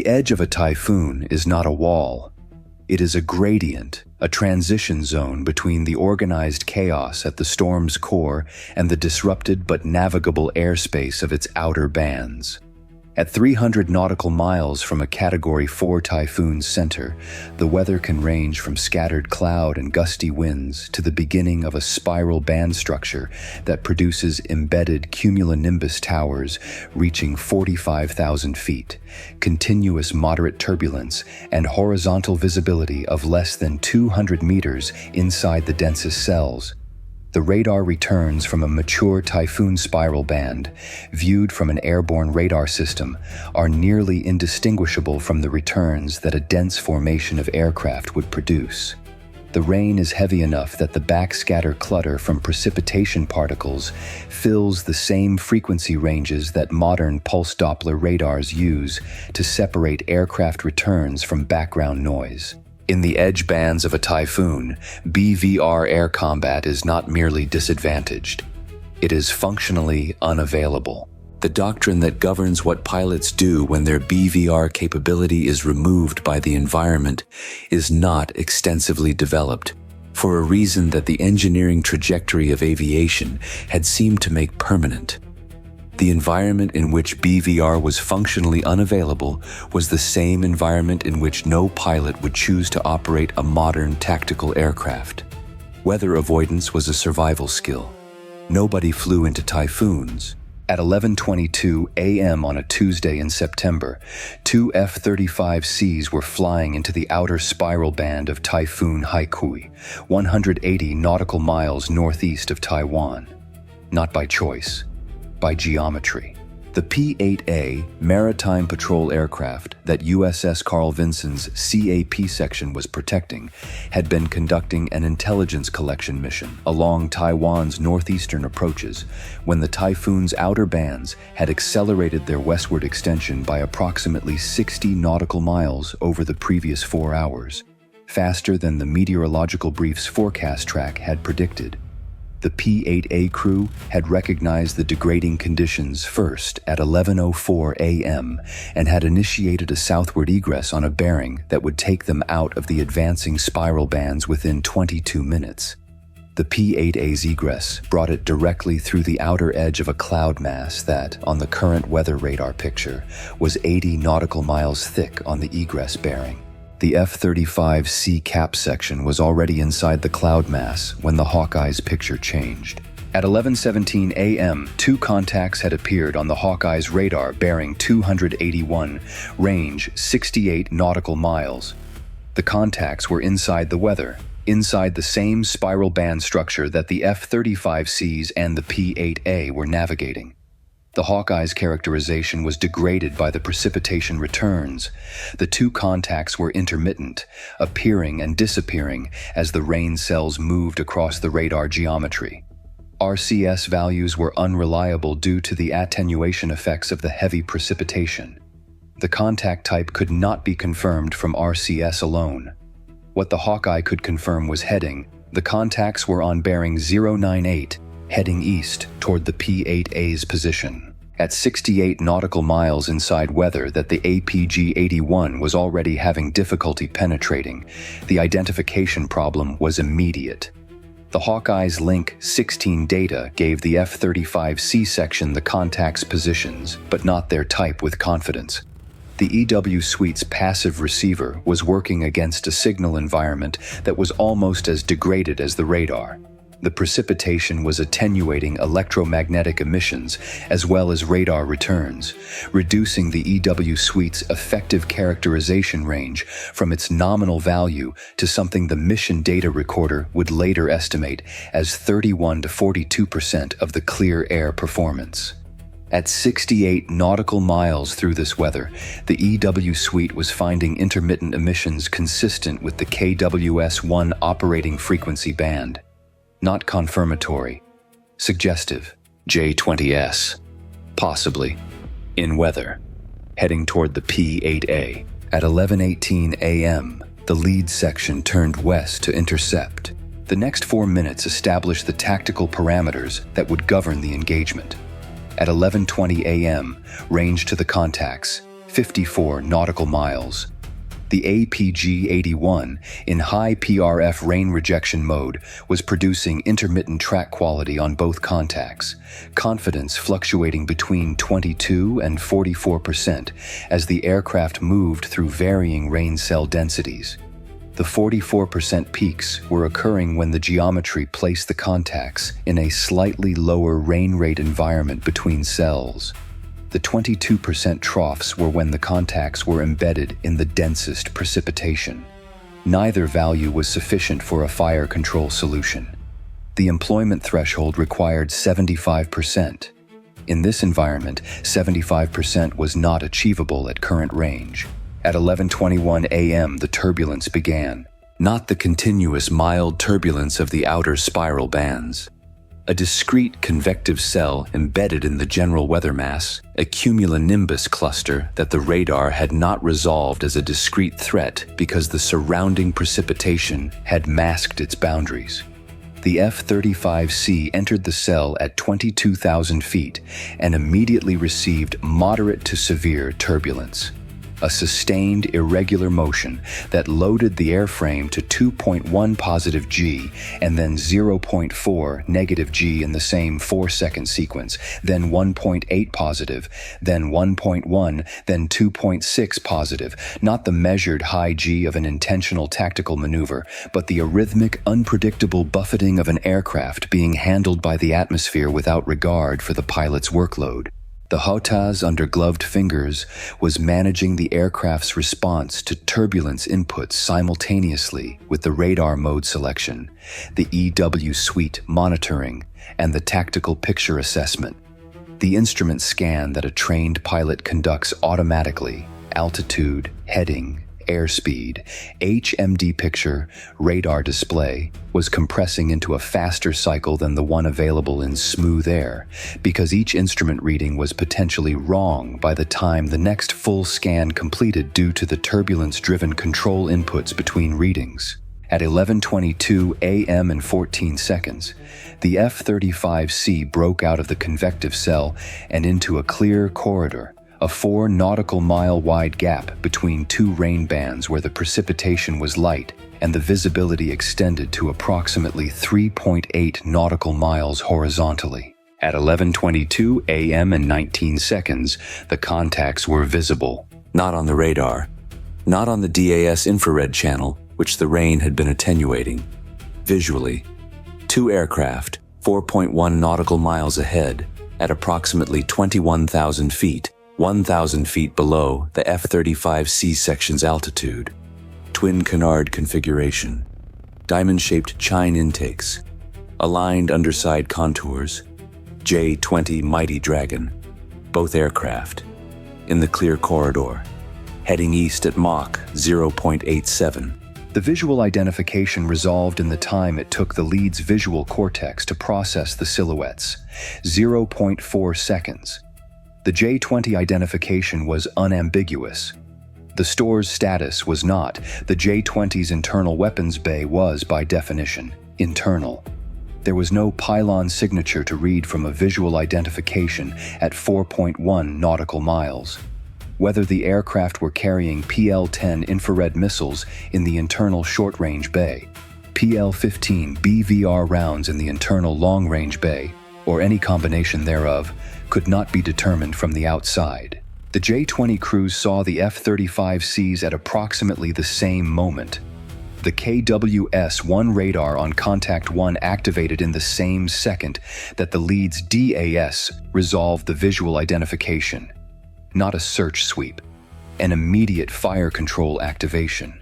The edge of a typhoon is not a wall. It is a gradient, a transition zone between the organized chaos at the storm's core and the disrupted but navigable airspace of its outer bands. At 300 nautical miles from a Category 4 typhoon's center, the weather can range from scattered cloud and gusty winds to the beginning of a spiral band structure that produces embedded cumulonimbus towers reaching 45,000 feet, continuous moderate turbulence, and horizontal visibility of less than 200 meters inside the densest cells. The radar returns from a mature typhoon spiral band, viewed from an airborne radar system, are nearly indistinguishable from the returns that a dense formation of aircraft would produce. The rain is heavy enough that the backscatter clutter from precipitation particles fills the same frequency ranges that modern pulse Doppler radars use to separate aircraft returns from background noise. In the edge bands of a typhoon, BVR air combat is not merely disadvantaged. It is functionally unavailable. The doctrine that governs what pilots do when their BVR capability is removed by the environment is not extensively developed, for a reason that the engineering trajectory of aviation had seemed to make permanent. The environment in which BVR was functionally unavailable was the same environment in which no pilot would choose to operate a modern tactical aircraft. Weather avoidance was a survival skill. Nobody flew into typhoons. At 11:22 a.m. on a Tuesday in September, 2 F-35Cs were flying into the outer spiral band of Typhoon Haikui, 180 nautical miles northeast of Taiwan. Not by choice. By geometry. The P-8A maritime patrol aircraft that USS Carl Vinson's CAP section was protecting had been conducting an intelligence collection mission along Taiwan's northeastern approaches when the typhoon's outer bands had accelerated their westward extension by approximately 60 nautical miles over the previous 4 hours, faster than the meteorological brief's forecast track had predicted. The P-8A crew had recognized the degrading conditions first at 11:04 a.m. and had initiated a southward egress on a bearing that would take them out of the advancing spiral bands within 22 minutes. The P-8A's egress brought it directly through the outer edge of a cloud mass that, on the current weather radar picture, was 80 nautical miles thick on the egress bearing. The F-35C cap section was already inside the cloud mass when the Hawkeye's picture changed. At 11:17 a.m., 2 contacts had appeared on the Hawkeye's radar bearing 281, range 68 nautical miles. The contacts were inside the weather, inside the same spiral band structure that the F-35Cs and the P-8A were navigating. The Hawkeye's characterization was degraded by the precipitation returns. The 2 contacts were intermittent, appearing and disappearing as the rain cells moved across the radar geometry. RCS values were unreliable due to the attenuation effects of the heavy precipitation. The contact type could not be confirmed from RCS alone. What the Hawkeye could confirm was heading. The contacts were on bearing 098, heading east toward the P-8A's position. At 68 nautical miles inside weather that the APG-81 was already having difficulty penetrating, the identification problem was immediate. The Hawkeye's Link 16 data gave the F-35C section the contact's positions, but not their type with confidence. The EW suite's passive receiver was working against a signal environment that was almost as degraded as the radar. The precipitation was attenuating electromagnetic emissions as well as radar returns, reducing the EW suite's effective characterization range from its nominal value to something the mission data recorder would later estimate as 31 to 42% of the clear air performance. At 68 nautical miles through this weather, the EW suite was finding intermittent emissions consistent with the KWS-1 operating frequency band. Not confirmatory. Suggestive. J-20S. Possibly. In weather. Heading toward the P-8A. At 11:18 a.m., the lead section turned west to intercept. The next 4 minutes established the tactical parameters that would govern the engagement. At 11:20 a.m., range to the contacts, 54 nautical miles. The APG-81, in high PRF rain rejection mode, was producing intermittent track quality on both contacts, confidence fluctuating between 22 and 44% as the aircraft moved through varying rain cell densities. The 44% peaks were occurring when the geometry placed the contacts in a slightly lower rain rate environment between cells. The 22% troughs were when the contacts were embedded in the densest precipitation. Neither value was sufficient for a fire control solution. The employment threshold required 75%. In this environment, 75% was not achievable at current range. At 11:21 a.m., the turbulence began, not the continuous mild turbulence of the outer spiral bands. A discrete convective cell embedded in the general weather mass, a cumulonimbus cluster that the radar had not resolved as a discrete threat because the surrounding precipitation had masked its boundaries. The F-35C entered the cell at 22,000 feet and immediately received moderate to severe turbulence. A sustained irregular motion that loaded the airframe to 2.1 positive G and then 0.4 negative G in the same 4-second sequence, then 1.8 positive, then 1.1, then 2.6 positive, not the measured high G of an intentional tactical maneuver, but the arrhythmic, unpredictable buffeting of an aircraft being handled by the atmosphere without regard for the pilot's workload. The HOTAS under gloved fingers was managing the aircraft's response to turbulence inputs simultaneously with the radar mode selection, the EW suite monitoring, and the tactical picture assessment. The instrument scan that a trained pilot conducts automatically, altitude, heading, airspeed, HMD picture, radar display, was compressing into a faster cycle than the one available in smooth air, because each instrument reading was potentially wrong by the time the next full scan completed due to the turbulence-driven control inputs between readings. At 11:22 a.m. and 14 seconds, the F-35C broke out of the convective cell and into a clear corridor, a 4 nautical mile wide gap between two rain bands where the precipitation was light and the visibility extended to approximately 3.8 nautical miles horizontally. At 11:22 a.m. and 19 seconds, the contacts were visible, not on the radar, not on the DAS infrared channel, which the rain had been attenuating. Visually, two aircraft, 4.1 nautical miles ahead, at approximately 21,000 feet, 1,000 feet below the F-35C section's altitude. Twin canard configuration, diamond-shaped chine intakes, aligned underside contours, J-20 Mighty Dragon, both aircraft, in the clear corridor, heading east at Mach 0.87. The visual identification resolved in the time it took the lead's visual cortex to process the silhouettes, 0.4 seconds. The J-20 identification was unambiguous. The store's status was not. The J-20's internal weapons bay was, by definition, internal. There was no pylon signature to read from a visual identification at 4.1 nautical miles. Whether the aircraft were carrying PL-10 infrared missiles in the internal short-range bay, PL-15 BVR rounds in the internal long-range bay, or any combination thereof, could not be determined from the outside. The J-20 crews saw the F-35Cs at approximately the same moment. The KWS-1 radar on Contact 1 activated in the same second that the lead's DAS resolved the visual identification. Not a search sweep, an immediate fire control activation.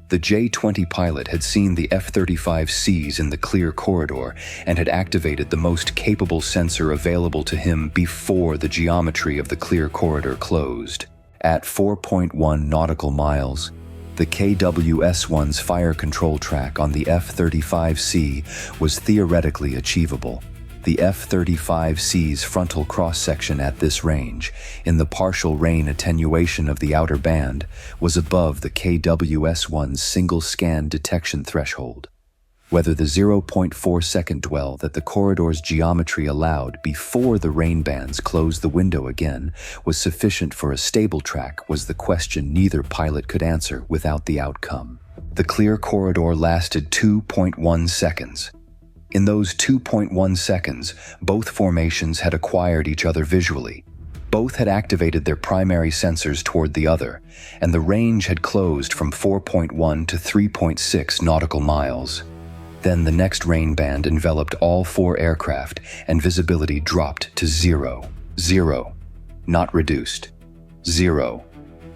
The J-20 pilot had seen the F-35Cs in the clear corridor and had activated the most capable sensor available to him before the geometry of the clear corridor closed. At 4.1 nautical miles, the KWS-1's fire control track on the F-35C was theoretically achievable. The F-35C's frontal cross-section at this range, in the partial rain attenuation of the outer band, was above the KWS-1's single-scan detection threshold. Whether the 0.4-second dwell that the corridor's geometry allowed before the rain bands closed the window again was sufficient for a stable track was the question neither pilot could answer without the outcome. The clear corridor lasted 2.1 seconds. In those 2.1 seconds, both formations had acquired each other visually. Both had activated their primary sensors toward the other, and the range had closed from 4.1 to 3.6 nautical miles. Then the next rain band enveloped all four aircraft, and visibility dropped to zero. Zero. Not reduced. Zero.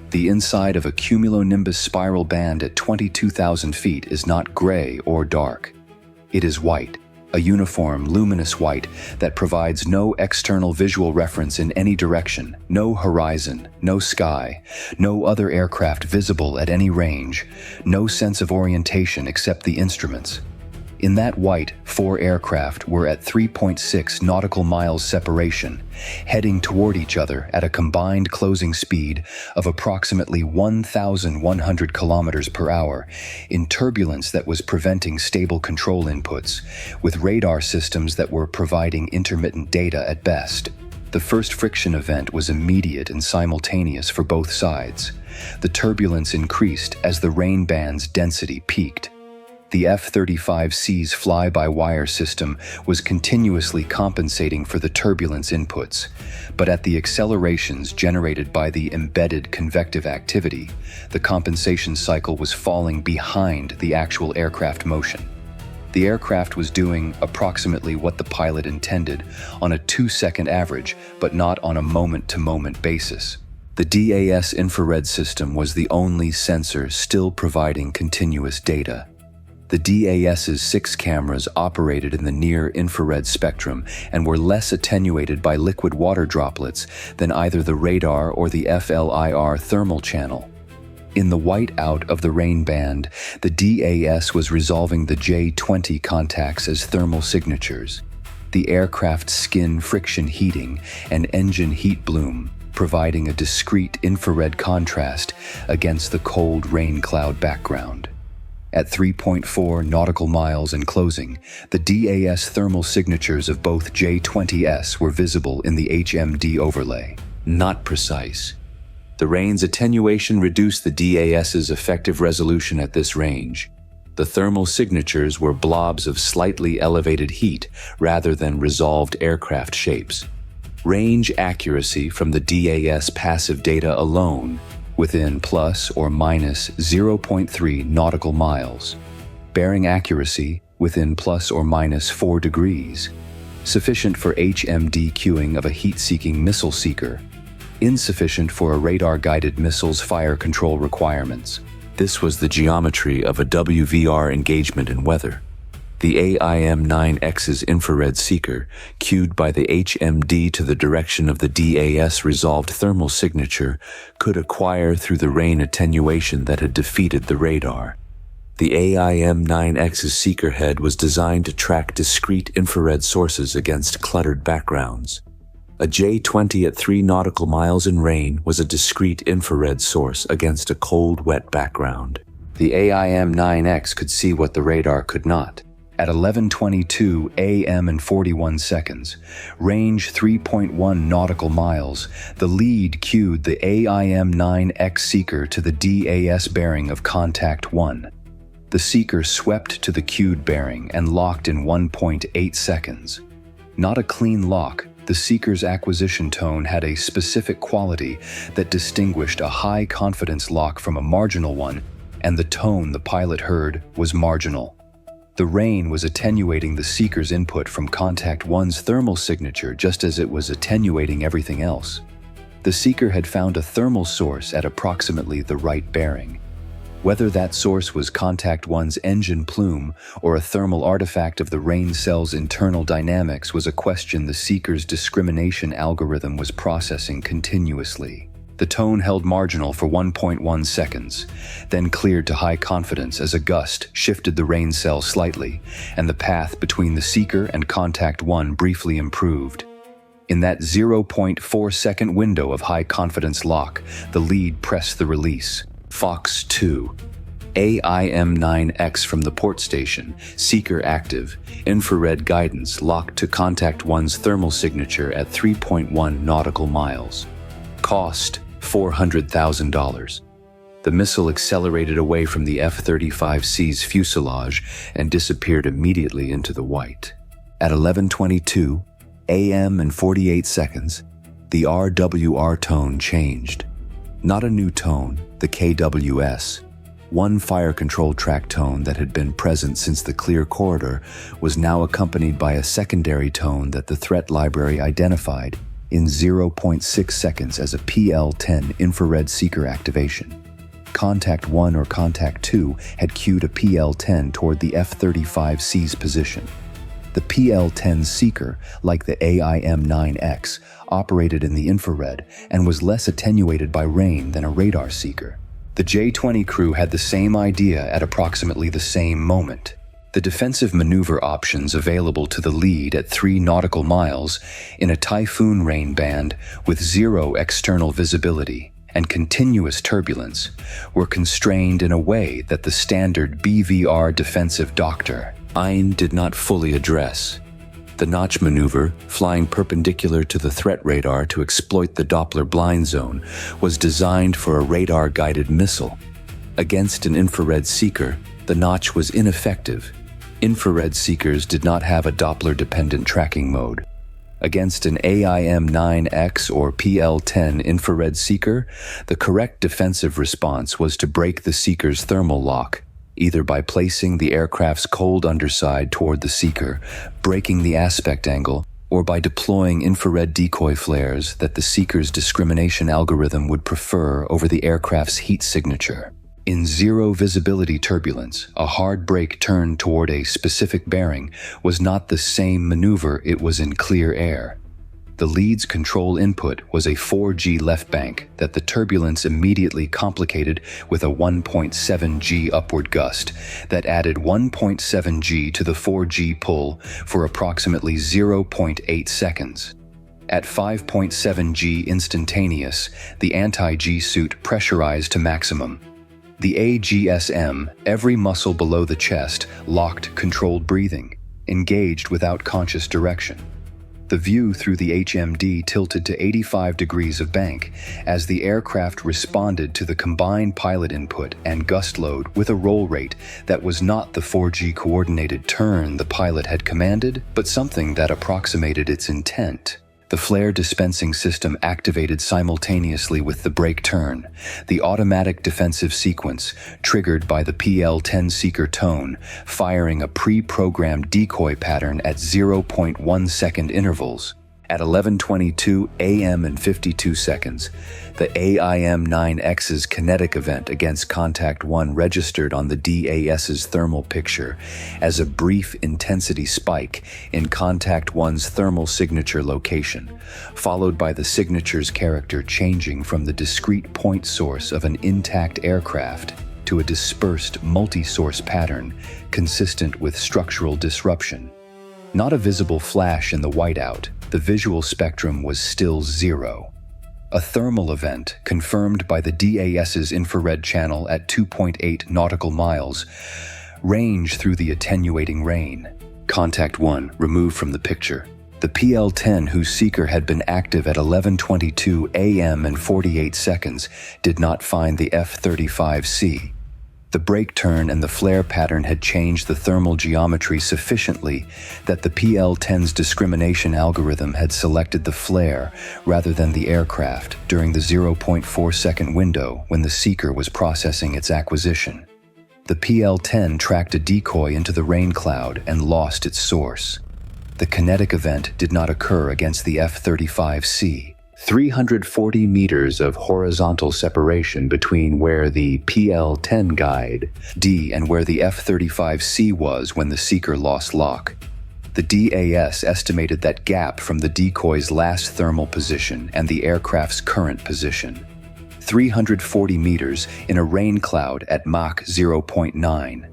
The inside of a cumulonimbus spiral band at 22,000 feet is not gray or dark. It is white, a uniform, luminous white that provides no external visual reference in any direction, no horizon, no sky, no other aircraft visible at any range, no sense of orientation except the instruments. In that white, four aircraft were at 3.6 nautical miles separation, heading toward each other at a combined closing speed of approximately 1,100 kilometers per hour, in turbulence that was preventing stable control inputs, with radar systems that were providing intermittent data at best. The first friction event was immediate and simultaneous for both sides. The turbulence increased as the rain band's density peaked. The F-35C's fly-by-wire system was continuously compensating for the turbulence inputs, but at the accelerations generated by the embedded convective activity, the compensation cycle was falling behind the actual aircraft motion. The aircraft was doing approximately what the pilot intended on a 2-second average, but not on a moment-to-moment basis. The DAS infrared system was the only sensor still providing continuous data. The DAS's 6 cameras operated in the near-infrared spectrum and were less attenuated by liquid water droplets than either the radar or the FLIR thermal channel. In the whiteout of the rain band, the DAS was resolving the J-20 contacts as thermal signatures, the aircraft's skin friction heating and engine heat bloom, providing a discrete infrared contrast against the cold rain cloud background. At 3.4 nautical miles and closing, the DAS thermal signatures of both J-20s were visible in the HMD overlay. Not precise. The rain's attenuation reduced the DAS's effective resolution at this range. The thermal signatures were blobs of slightly elevated heat rather than resolved aircraft shapes. Range accuracy from the DAS passive data alone within plus or minus 0.3 nautical miles. Bearing accuracy within plus or minus 4 degrees. Sufficient for HMD queuing of a heat-seeking missile seeker. Insufficient for a radar-guided missile's fire control requirements. This was the geometry of a WVR engagement in weather. The AIM-9X's infrared seeker, cued by the HMD to the direction of the DAS resolved thermal signature, could acquire through the rain attenuation that had defeated the radar. The AIM-9X's seeker head was designed to track discrete infrared sources against cluttered backgrounds. A J-20 at 3 nautical miles in rain was a discrete infrared source against a cold, wet background. The AIM-9X could see what the radar could not. At 11:22 a.m. and 41 seconds, range 3.1 nautical miles, the lead cued the AIM-9X seeker to the DAS bearing of contact 1. The seeker swept to the cued bearing and locked in 1.8 seconds. Not a clean lock, the seeker's acquisition tone had a specific quality that distinguished a high-confidence lock from a marginal one, and the tone the pilot heard was marginal. The rain was attenuating the seeker's input from contact 1's thermal signature just as it was attenuating everything else. The seeker had found a thermal source at approximately the right bearing. Whether that source was contact 1's engine plume or a thermal artifact of the rain cell's internal dynamics was a question the seeker's discrimination algorithm was processing continuously. The tone held marginal for 1.1 seconds, then cleared to high confidence as a gust shifted the rain cell slightly, and the path between the seeker and contact 1 briefly improved. In that 0.4-second window of high confidence lock, the lead pressed the release. Fox 2. AIM-9X from the port station, seeker active, infrared guidance locked to contact 1's thermal signature at 3.1 nautical miles. Cost, $400,000. The missile accelerated away from the F-35C's fuselage and disappeared immediately into the white. At 11:22 a.m. and 48 seconds, the RWR tone changed. Not a new tone, the KWS. One fire control track tone that had been present since the clear corridor was now accompanied by a secondary tone that the threat library identified in 0.6 seconds as a PL-10 infrared seeker activation. Contact 1 or Contact 2 had cued a PL-10 toward the F-35C's position. The PL-10 seeker, like the AIM-9X, operated in the infrared and was less attenuated by rain than a radar seeker. The J-20 crew had the same idea at approximately the same moment. The defensive maneuver options available to the lead at 3 nautical miles in a typhoon rain band with 0 external visibility and continuous turbulence were constrained in a way that the standard BVR defensive doctrine did not fully address. The notch maneuver, flying perpendicular to the threat radar to exploit the Doppler blind zone, was designed for a radar-guided missile. Against an infrared seeker, the notch was ineffective. Infrared seekers did not have a Doppler-dependent tracking mode. Against an AIM-9X or PL-10 infrared seeker, the correct defensive response was to break the seeker's thermal lock, either by placing the aircraft's cold underside toward the seeker, breaking the aspect angle, or by deploying infrared decoy flares that the seeker's discrimination algorithm would prefer over the aircraft's heat signature. In 0 visibility turbulence, a hard brake turned toward a specific bearing was not the same maneuver it was in clear air. The lead's control input was a 4G left bank that the turbulence immediately complicated with a 1.7 G upward gust that added 1.7 G to the 4G pull for approximately 0.8 seconds. At 5.7 G instantaneous, the anti-G suit pressurized to maximum. The AGSM, every muscle below the chest, locked controlled breathing, engaged without conscious direction. The view through the HMD tilted to 85 degrees of bank as the aircraft responded to the combined pilot input and gust load with a roll rate that was not the 4G coordinated turn the pilot had commanded, but something that approximated its intent. The flare dispensing system activated simultaneously with the brake turn. The automatic defensive sequence, triggered by the PL-10 seeker tone, firing a pre-programmed decoy pattern at 0.1 second intervals. At 11:22 a.m. and 52 seconds, the AIM-9X's kinetic event against Contact 1 registered on the DAS's thermal picture as a brief intensity spike in Contact 1's thermal signature location, followed by the signature's character changing from the discrete point source of an intact aircraft to a dispersed multi-source pattern consistent with structural disruption. Not a visible flash in the whiteout, the visual spectrum was still 0. A thermal event, confirmed by the DAS's infrared channel at 2.8 nautical miles, ranged through the attenuating rain. Contact 1 removed from the picture. The PL-10, whose seeker had been active at 11:22 a.m. and 48 seconds, did not find the F-35C. The brake turn and the flare pattern had changed the thermal geometry sufficiently that the PL-10's discrimination algorithm had selected the flare rather than the aircraft during the 0.4 second window when the seeker was processing its acquisition. The PL-10 tracked a decoy into the rain cloud and lost its source. The kinetic event did not occur against the F-35C. 340 meters of horizontal separation between where the PL-10 guide D and where the F-35C was when the seeker lost lock. The DAS estimated that gap from the decoy's last thermal position and the aircraft's current position. 340 meters in a rain cloud at Mach 0.9.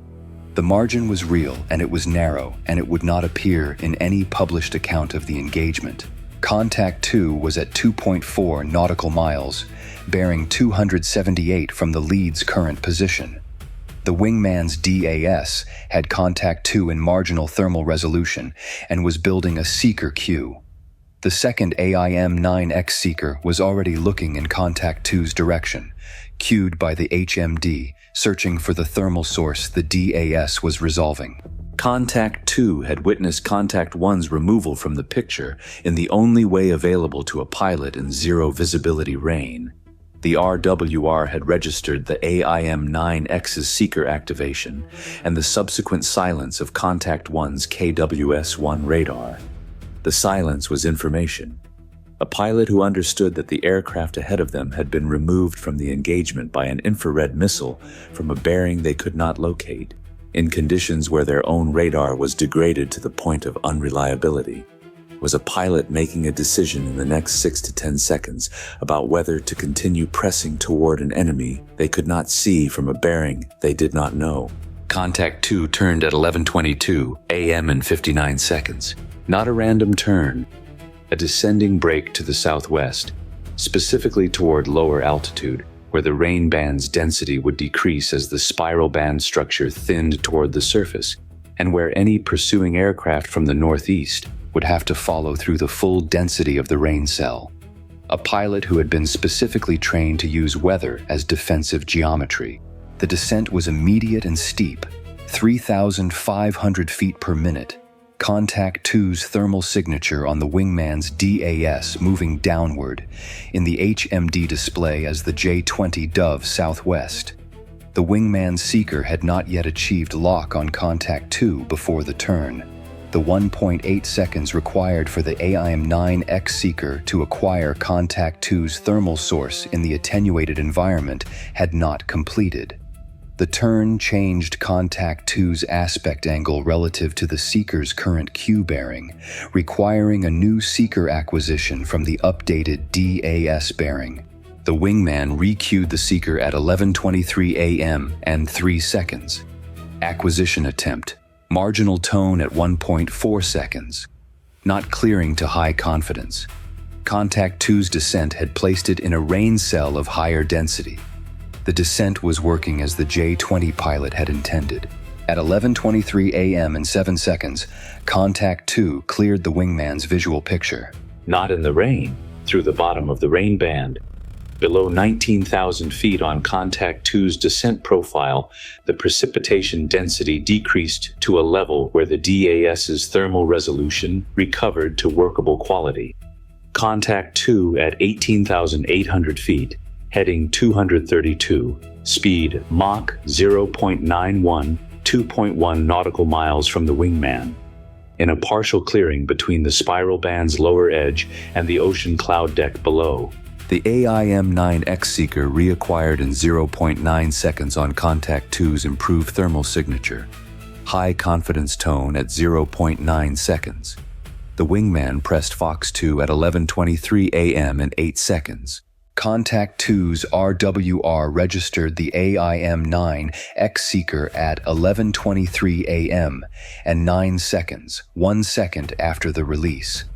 The margin was real and it was narrow, and it would not appear in any published account of the engagement. Contact 2 was at 2.4 nautical miles, bearing 278 from the lead's current position. The wingman's DAS had Contact 2 in marginal thermal resolution and was building a seeker queue. The second AIM-9X seeker was already looking in Contact 2's direction, cued by the HMD, searching for the thermal source the DAS was resolving. Contact 2 had witnessed Contact 1's removal from the picture in the only way available to a pilot in zero visibility rain. The RWR had registered the AIM-9X's seeker activation and the subsequent silence of Contact 1's KWS-1 radar. The silence was information. A pilot who understood that the aircraft ahead of them had been removed from the engagement by an infrared missile from a bearing they could not locate, in conditions where their own radar was degraded to the point of unreliability. Was a pilot making a decision in the next 6 to 10 seconds about whether to continue pressing toward an enemy they could not see from a bearing they did not know. Contact 2 turned at 11:22 a.m. and 59 seconds. Not a random turn, a descending break to the southwest, specifically toward lower altitude, where the rain band's density would decrease as the spiral band structure thinned toward the surface, and where any pursuing aircraft from the northeast would have to follow through the full density of the rain cell. A pilot who had been specifically trained to use weather as defensive geometry. The descent was immediate and steep, 3,500 feet per minute. Contact 2's thermal signature on the wingman's DAS moving downward, in the HMD display as the J-20 Dove southwest. The wingman's seeker had not yet achieved lock on Contact 2 before the turn. The 1.8 seconds required for the AIM-9X seeker to acquire Contact 2's thermal source in the attenuated environment had not completed. The turn changed Contact 2's aspect angle relative to the seeker's current Q bearing, requiring a new seeker acquisition from the updated DAS bearing. The wingman re-cued the seeker at 11:23 a.m. and 3 seconds. Acquisition attempt. Marginal tone at 1.4 seconds. Not clearing to high confidence. Contact 2's descent had placed it in a rain cell of higher density. The descent was working as the J-20 pilot had intended. At 11:23 a.m. and 7 seconds, Contact 2 cleared the wingman's visual picture. Not in the rain, through the bottom of the rain band. Below 19,000 feet on Contact 2's descent profile, the precipitation density decreased to a level where the DAS's thermal resolution recovered to workable quality. Contact 2 at 18,800 feet, heading 232, speed Mach 0.91, 2.1 nautical miles from the wingman. In a partial clearing between the spiral band's lower edge and the ocean cloud deck below. The AIM-9X seeker reacquired in 0.9 seconds on Contact 2's improved thermal signature. High confidence tone at 0.9 seconds. The wingman pressed Fox 2 at 11:23 a.m. and 8 seconds. Contact 2's RWR registered the AIM-9X seeker at 11:23 a.m. and 9 seconds, 1 second after the release.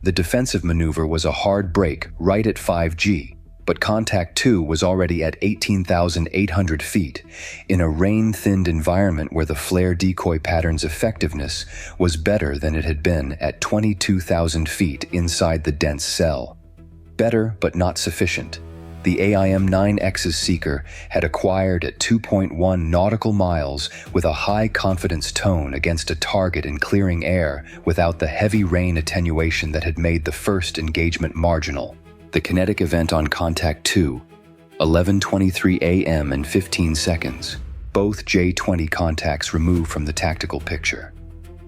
The defensive maneuver was a hard break right at 5G, but Contact 2 was already at 18,800 feet, in a rain-thinned environment where the flare decoy pattern's effectiveness was better than it had been at 22,000 feet inside the dense cell. Better, but not sufficient. The AIM-9X's seeker had acquired at 2.1 nautical miles with a high confidence tone against a target in clearing air without the heavy rain attenuation that had made the first engagement marginal. The kinetic event on Contact 2, 11:23 a.m. and 15 seconds. Both J-20 contacts removed from the tactical picture.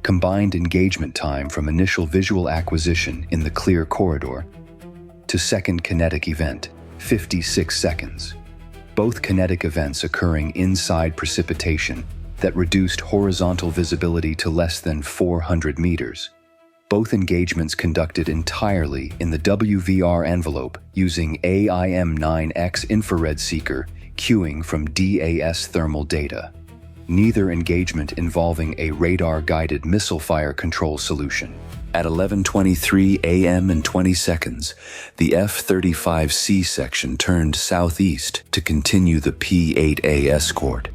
Combined engagement time from initial visual acquisition in the clear corridor to second kinetic event, 56 seconds. Both kinetic events occurring inside precipitation that reduced horizontal visibility to less than 400 meters. Both engagements conducted entirely in the WVR envelope using AIM-9X infrared seeker cueing from DAS thermal data. Neither engagement involving a radar-guided missile fire control solution. At 11:23 a.m. and 20 seconds, the F-35C section turned southeast to continue the P-8A escort.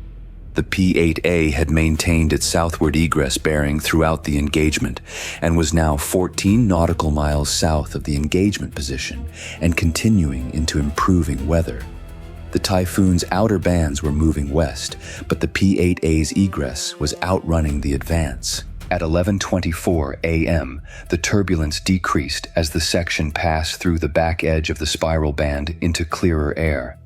The P-8A had maintained its southward egress bearing throughout the engagement and was now 14 nautical miles south of the engagement position and continuing into improving weather. The Typhoon's outer bands were moving west, but the P-8A's egress was outrunning the advance. At 11:24 a.m., the turbulence decreased as the section passed through the back edge of the spiral band into clearer air.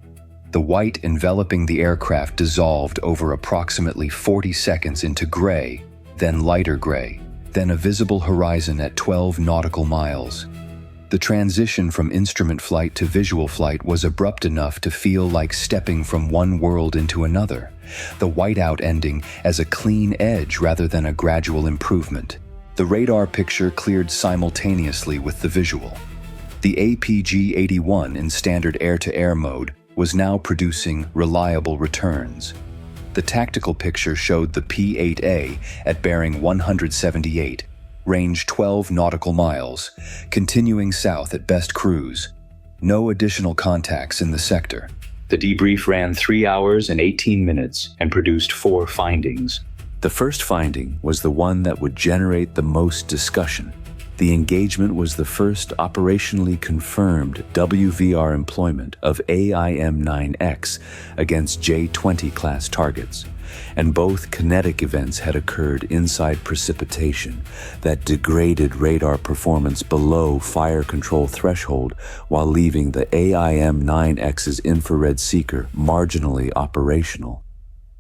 The white enveloping the aircraft dissolved over approximately 40 seconds into gray, then lighter gray, then a visible horizon at 12 nautical miles. The transition from instrument flight to visual flight was abrupt enough to feel like stepping from one world into another, the whiteout ending as a clean edge rather than a gradual improvement. The radar picture cleared simultaneously with the visual. The APG-81 in standard air-to-air mode was now producing reliable returns. The tactical picture showed the P-8A at bearing 178, range 12 nautical miles, continuing south at best cruise. No additional contacts in the sector. The debrief ran 3 hours and 18 minutes and produced 4 findings. The first finding was the one that would generate the most discussion. The engagement was the first operationally confirmed WVR employment of AIM-9X against J-20 class targets, and both kinetic events had occurred inside precipitation that degraded radar performance below fire control threshold while leaving the AIM-9X's infrared seeker marginally operational.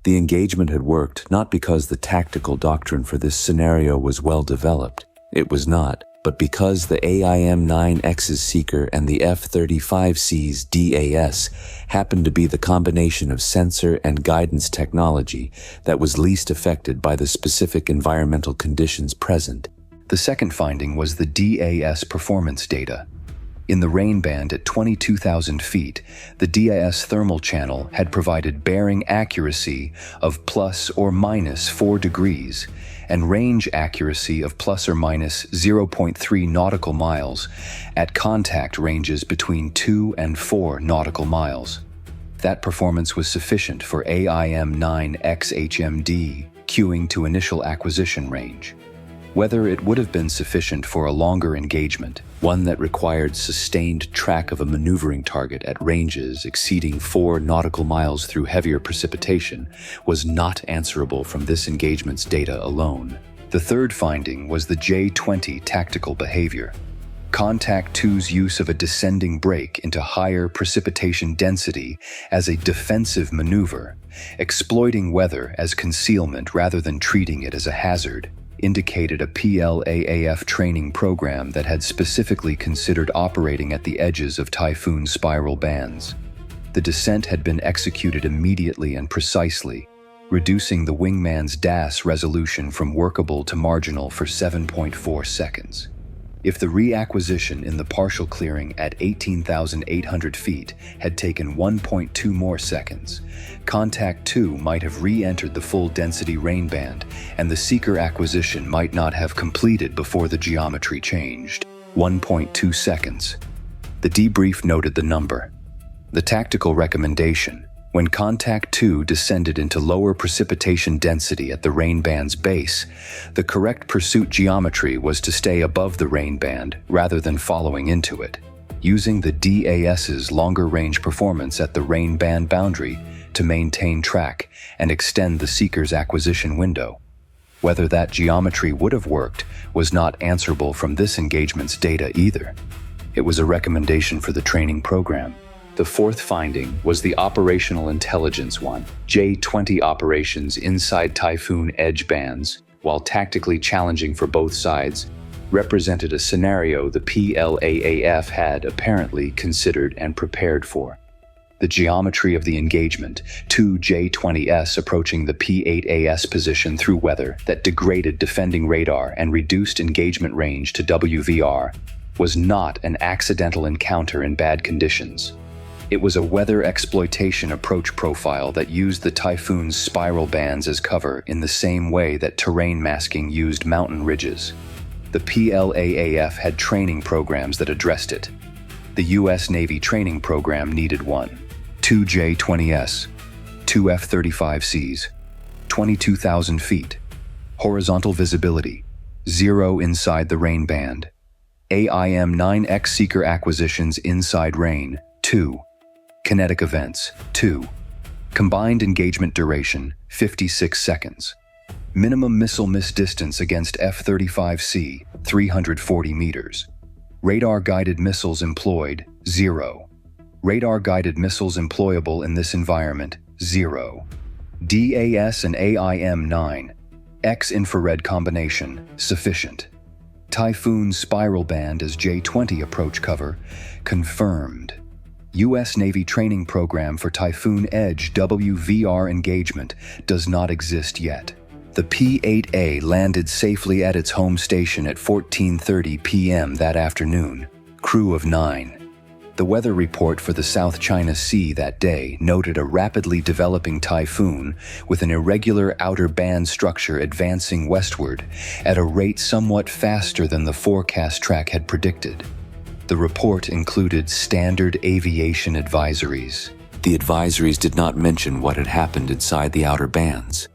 The engagement had worked not because the tactical doctrine for this scenario was well developed. It was not, but because the AIM-9X's seeker and the F-35C's DAS happened to be the combination of sensor and guidance technology that was least affected by the specific environmental conditions present. The second finding was the DAS performance data. In the rain band at 22,000 feet, the DAS thermal channel had provided bearing accuracy of plus or minus 4 degrees and range accuracy of plus or minus 0.3 nautical miles at contact ranges between 2 and 4 nautical miles. That performance was sufficient for AIM-9X-HMD queuing to initial acquisition range. Whether it would have been sufficient for a longer engagement, one that required sustained track of a maneuvering target at ranges exceeding 4 nautical miles through heavier precipitation, was not answerable from this engagement's data alone. The third finding was the J-20 tactical behavior. Contact 2's use of a descending break into higher precipitation density as a defensive maneuver, exploiting weather as concealment rather than treating it as a hazard, indicated a PLAAF training program that had specifically considered operating at the edges of typhoon spiral bands. The descent had been executed immediately and precisely, reducing the wingman's DAS resolution from workable to marginal for 7.4 seconds. If the reacquisition in the partial clearing at 18,800 feet had taken 1.2 more seconds, Contact 2 might have re-entered the full density rain band, and the seeker acquisition might not have completed before the geometry changed. 1.2 seconds. The debrief noted the number. The tactical recommendation: when Contact 2 descended into lower precipitation density at the rain band's base, the correct pursuit geometry was to stay above the rain band rather than following into it, using the DAS's longer range performance at the rain band boundary to maintain track and extend the seeker's acquisition window. Whether that geometry would have worked was not answerable from this engagement's data either. It was a recommendation for the training program. The fourth finding was the operational intelligence one. J-20 operations inside typhoon-edge bands, while tactically challenging for both sides, represented a scenario the PLAAF had apparently considered and prepared for. The geometry of the engagement, 2 J-20S approaching the P-8AS position through weather that degraded defending radar and reduced engagement range to WVR, was not an accidental encounter in bad conditions. It was a weather exploitation approach profile that used the typhoon's spiral bands as cover in the same way that terrain masking used mountain ridges. The PLAAF had training programs that addressed it. The U.S. Navy training program needed one. 2 J-20S, 2 F-35Cs, 22,000 feet. Horizontal visibility, 0 inside the rain band. AIM-9X seeker acquisitions inside rain, 2. Kinetic events, 2. Combined engagement duration, 56 seconds. Minimum missile miss distance against F-35C, 340 meters. Radar-guided missiles employed, 0. Radar-guided missiles employable in this environment, 0. DAS and AIM-9. X-infrared combination, sufficient. Typhoon spiral band as J-20 approach cover, confirmed. U.S. Navy training program for typhoon-edge WVR engagement does not exist yet. The P-8A landed safely at its home station at 14:30 p.m. that afternoon. Crew of 9. The weather report for the South China Sea that day noted a rapidly developing typhoon with an irregular outer band structure advancing westward at a rate somewhat faster than the forecast track had predicted. The report included standard aviation advisories. The advisories did not mention what had happened inside the outer bands.